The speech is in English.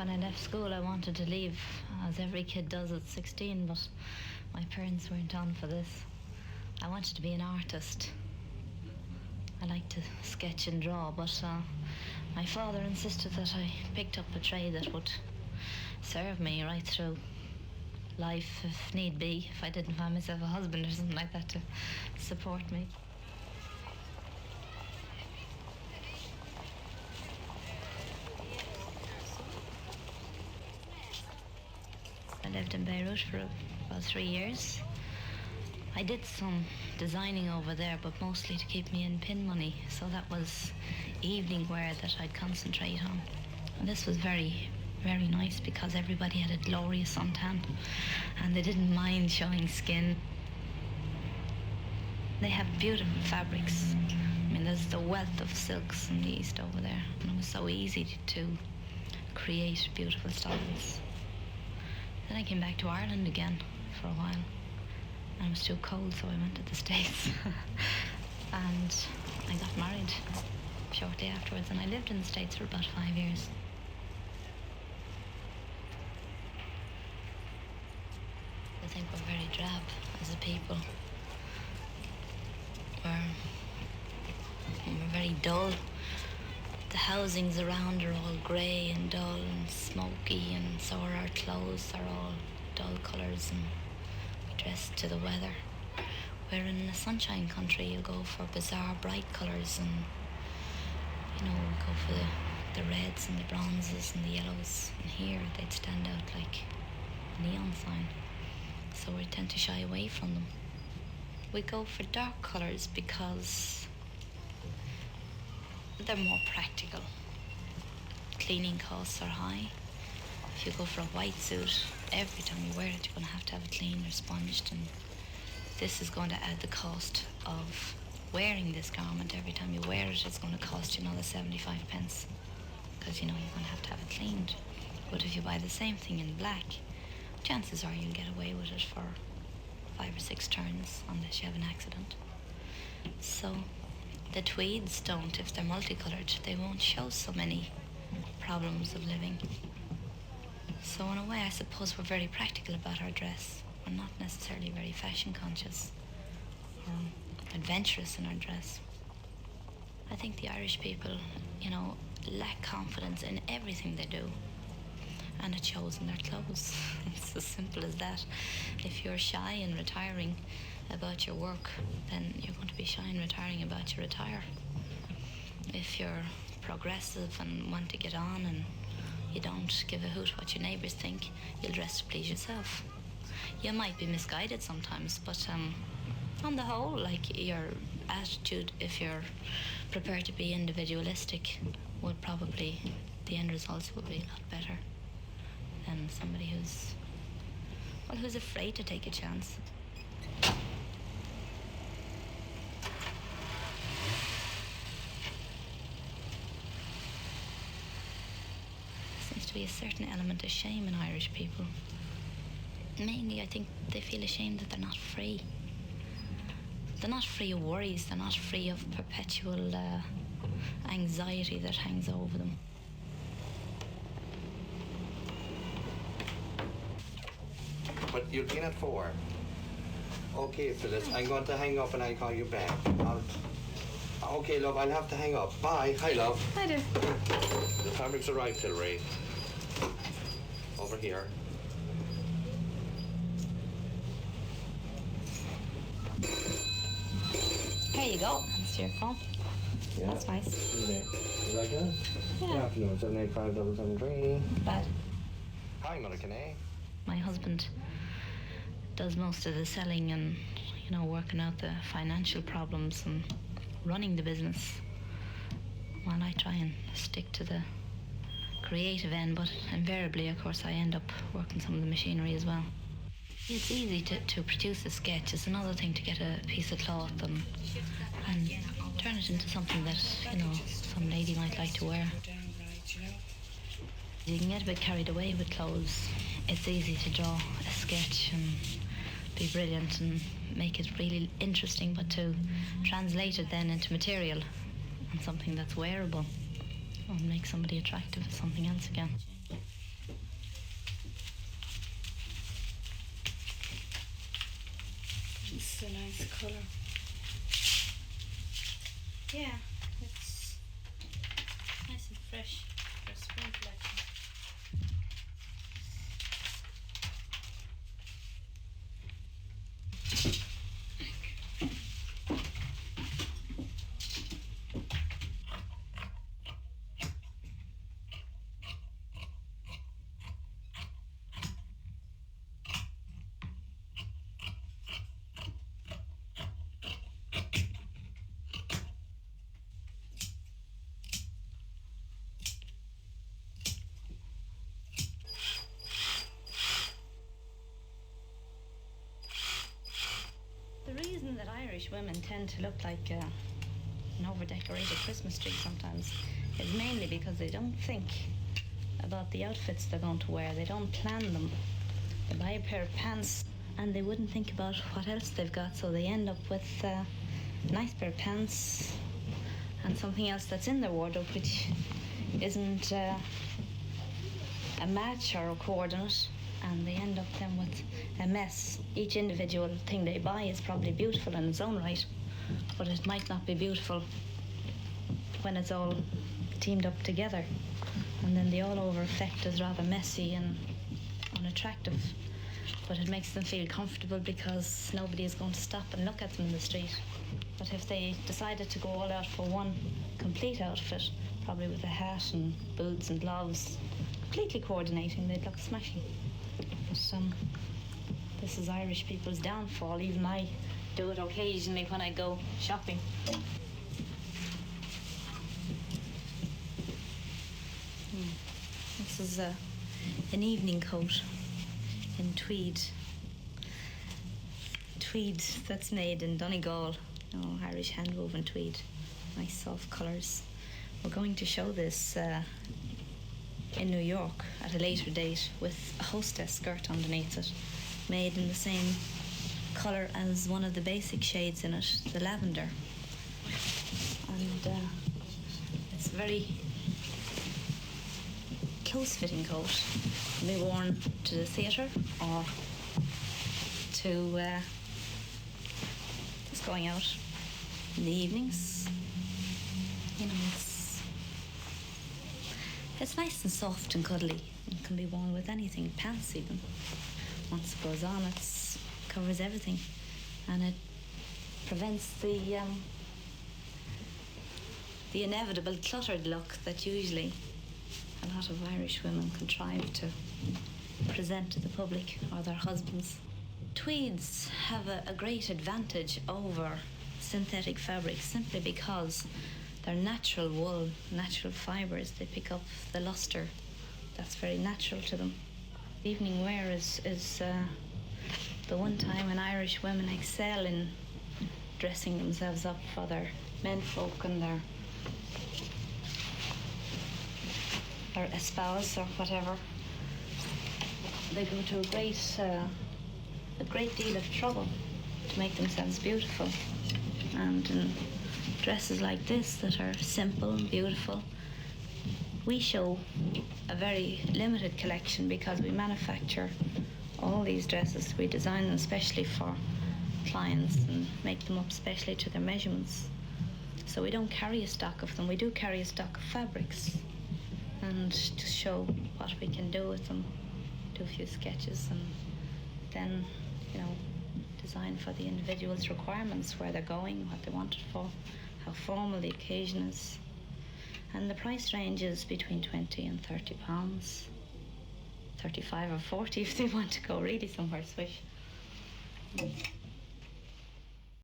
When I left school, I wanted to leave, as every kid does at 16, but my parents weren't on for this. I wanted to be an artist. I like to sketch and draw, but my father insisted that I picked up a trade that would serve me right through life, if need be, if I didn't find myself a husband or something like that to support me. I lived in Beirut for about 3 years. I did some designing over there, but mostly to keep me in pin money, so that was evening wear that I'd concentrate on. And this was very, very nice because everybody had a glorious suntan and they didn't mind showing skin. They have beautiful fabrics. I mean, there's the wealth of silks in the East over there, and it was so easy to create beautiful styles. Then I came back to Ireland again for a while. And it was too cold, so I went to the States. And I got married shortly afterwards, and I lived in the States for about 5 years. I think we're very drab as a people. We're very dull. The housings around are all grey and dull and smoky, and so are our clothes. They're all dull colours, and we dress to the weather. Where in the sunshine country, you go for bizarre, bright colours, and go for the reds and the bronzes and the yellows. And here, they'd stand out like a neon sign. So we tend to shy away from them. We go for dark colours because they're more practical. Cleaning costs are high. If you go for a white suit, every time you wear it, you're going to have it cleaned or sponged, and this is going to add the cost of wearing this garment. Every time you wear it, it's going to cost you another 75 pence because you're going to have it cleaned. But if you buy the same thing in black, chances are you'll get away with it for 5 or 6 turns unless you have an accident. So the tweeds don't, if they're multicoloured, they won't show so many problems of living. So in a way, I suppose we're very practical about our dress. We're not necessarily very fashion conscious or adventurous in our dress. I think the Irish people, lack confidence in everything they do. And it shows in their clothes. It's as simple as that. If you're shy and retiring about your work, then you're going to be shy and retiring about your attire. If you're progressive and want to get on and you don't give a hoot what your neighbours think, you'll dress to please yourself. You might be misguided sometimes, but on the whole, your attitude, if you're prepared to be individualistic, the end results would be a lot better than somebody who's afraid to take a chance. Seems to be a certain element of shame in Irish people. Mainly, I think they feel ashamed that they're not free. They're not free of worries. They're not free of perpetual anxiety that hangs over them. But you'll be in at 4. Okay, Phyllis, I'm going to hang up and I'll call you back. Okay, love, I'll have to hang up. Bye. Hi, love. Hi, dear. The fabric's arrived, Hilary. Over here. Here you go. That's your phone. Yeah. That's nice. You like that? Yeah. Good afternoon, 785-773. Bad. Hi, Mother Kinney. My husband does most of the selling and, working out the financial problems and running the business, while I try and stick to the creative end, but invariably, of course, I end up working some of the machinery as well. It's easy to produce a sketch. It's another thing to get a piece of cloth and turn it into something that, some lady might like to wear. You can get a bit carried away with clothes. It's easy to draw a sketch and be brilliant and make it really interesting, but to translate it then into material and something that's wearable and make somebody attractive is something else again. is a nice colour. Yeah, it's nice and fresh for a spring collection. The reason that Irish women tend to look like an over-decorated Christmas tree sometimes is mainly because they don't think about the outfits they're going to wear. They don't plan them. They buy a pair of pants and they wouldn't think about what else they've got, so they end up with a nice pair of pants and something else that's in their wardrobe which isn't a match or a coordinate, and they end up then with a mess. Each individual thing they buy is probably beautiful in its own right, but it might not be beautiful when it's all teamed up together, and then the all-over effect is rather messy and unattractive, but it makes them feel comfortable because nobody is going to stop and look at them in the street. But if they decided to go all out for one complete outfit, probably with a hat and boots and gloves, completely coordinating, they'd look smashing. But this is Irish people's downfall. Even I do it occasionally when I go shopping. This is an evening coat in tweed. Tweed that's made in Donegal. Oh, Irish hand-woven tweed. Nice soft colours. We're going to show this in New York at a later date with a hostess skirt underneath it, made in the same colour as one of the basic shades in it, the lavender. And it's a very close-fitting coat. It can be worn to the theatre or to just going out in the evenings. You know, it's nice and soft and cuddly. It can be worn with anything, pants even. Once it goes on, it covers everything, and it prevents the inevitable cluttered look that usually a lot of Irish women contrive to present to the public or their husbands. Tweeds have a great advantage over synthetic fabrics simply because they're natural wool, natural fibres. They pick up the luster that's very natural to them. Evening wear is the one time when Irish women excel in dressing themselves up for their menfolk and their espouse or whatever. They go to a great deal of trouble to make themselves beautiful, and in dresses like this that are simple and beautiful, we show a very limited collection because we manufacture all these dresses. We design them specially for clients and make them up specially to their measurements. So we don't carry a stock of them. We do carry a stock of fabrics, and to show what we can do with them, do a few sketches, and then, you know, design for the individual's requirements, where they're going, what they want it for, how formal the occasion is. And the price range is between 20 and 30 pounds, 35 or 40 if they want to go really somewhere swish.